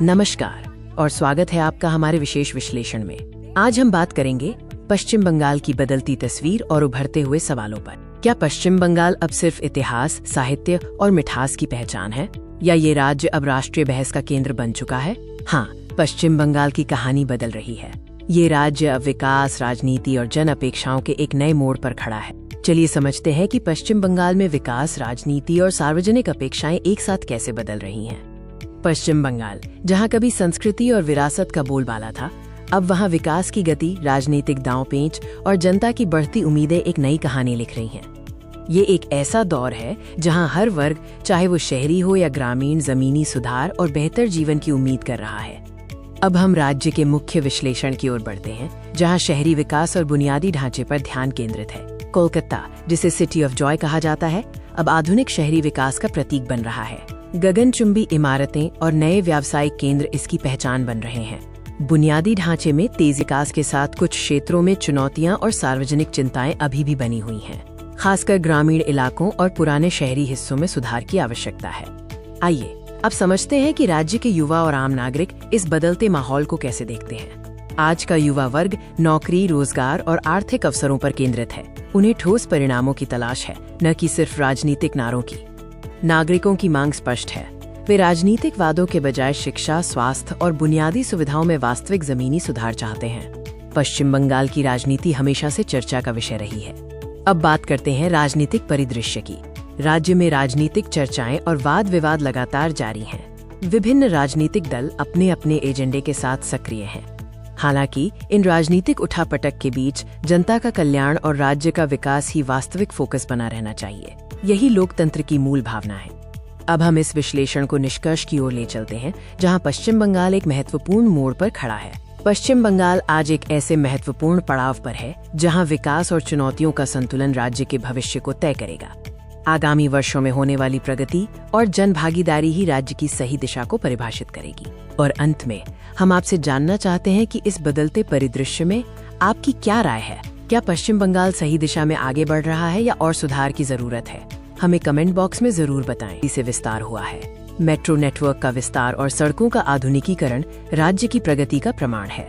नमस्कार और स्वागत है आपका हमारे विशेष विश्लेषण में। आज हम बात करेंगे पश्चिम बंगाल की बदलती तस्वीर और उभरते हुए सवालों पर। क्या पश्चिम बंगाल अब सिर्फ इतिहास, साहित्य और मिठास की पहचान है, या ये राज्य अब राष्ट्रीय बहस का केंद्र बन चुका है? हाँ, पश्चिम बंगाल की कहानी बदल रही है। ये राज्य अब विकास, राजनीति और जन अपेक्षाओं के एक नए मोड़ पर खड़ा है। चलिए समझते हैं कि पश्चिम बंगाल में विकास, राजनीति और सार्वजनिक अपेक्षाएं एक साथ कैसे बदल रही हैं। पश्चिम बंगाल, जहां कभी संस्कृति और विरासत का बोलबाला था, अब वहां विकास की गति, राजनीतिक दांवपेच और जनता की बढ़ती उम्मीदें एक नई कहानी लिख रही हैं। ये एक ऐसा दौर है जहां हर वर्ग, चाहे वो शहरी हो या ग्रामीण, जमीनी सुधार और बेहतर जीवन की उम्मीद कर रहा है। अब हम राज्य के मुख्य विश्लेषण की ओर बढ़ते हैं, जहां शहरी विकास और बुनियादी ढांचे पर ध्यान केंद्रित है। कोलकाता, जिसे सिटी ऑफ जॉय कहा जाता है, अब आधुनिक शहरी विकास का प्रतीक बन रहा है। गगनचुंबी इमारतें और नए व्यावसायिक केंद्र इसकी पहचान बन रहे हैं। बुनियादी ढांचे में तेज विकास के साथ कुछ क्षेत्रों में चुनौतियां और सार्वजनिक चिंताएं अभी भी बनी हुई हैं। खासकर ग्रामीण इलाकों और पुराने शहरी हिस्सों में सुधार की आवश्यकता है। आइए अब समझते हैं कि राज्य के युवा और आम नागरिक इस बदलते माहौल को कैसे देखते हैं। आज का युवा वर्ग नौकरी, रोजगार और आर्थिक अवसरों पर केंद्रित है। उन्हें ठोस परिणामों की तलाश है, न कि सिर्फ राजनीतिक नारों की। नागरिकों की मांग स्पष्ट है। वे राजनीतिक वादों के बजाय शिक्षा, स्वास्थ्य और बुनियादी सुविधाओं में वास्तविक जमीनी सुधार चाहते हैं। पश्चिम बंगाल की राजनीति हमेशा से चर्चा का विषय रही है। अब बात करते हैं राजनीतिक परिदृश्य की। राज्य में राजनीतिक चर्चाएं और वाद विवाद लगातार जारी हैं। विभिन्न राजनीतिक दल अपने अपने एजेंडे के साथ सक्रिय हैं। हालांकि इन राजनीतिक उठापटक के बीच जनता का कल्याण और राज्य का विकास ही वास्तविक फोकस बना रहना चाहिए। यही लोकतंत्र की मूल भावना है। अब हम इस विश्लेषण को निष्कर्ष की ओर ले चलते हैं, जहां पश्चिम बंगाल एक महत्वपूर्ण मोड़ पर खड़ा है। पश्चिम बंगाल आज एक ऐसे महत्वपूर्ण पड़ाव पर है जहां विकास और चुनौतियों का संतुलन राज्य के भविष्य को तय करेगा। आगामी वर्षों में होने वाली प्रगति और जन भागीदारी ही राज्य की सही दिशा को परिभाषित करेगी। और अंत में हम आपसे जानना चाहते हैं कि इस बदलते परिदृश्य में आपकी क्या राय है। क्या पश्चिम बंगाल सही दिशा में आगे बढ़ रहा है या और सुधार की जरूरत है? हमें कमेंट बॉक्स में जरूर बताएं। इसे विस्तार हुआ है। मेट्रो नेटवर्क का विस्तार और सड़कों का आधुनिकीकरण राज्य की प्रगति का प्रमाण है।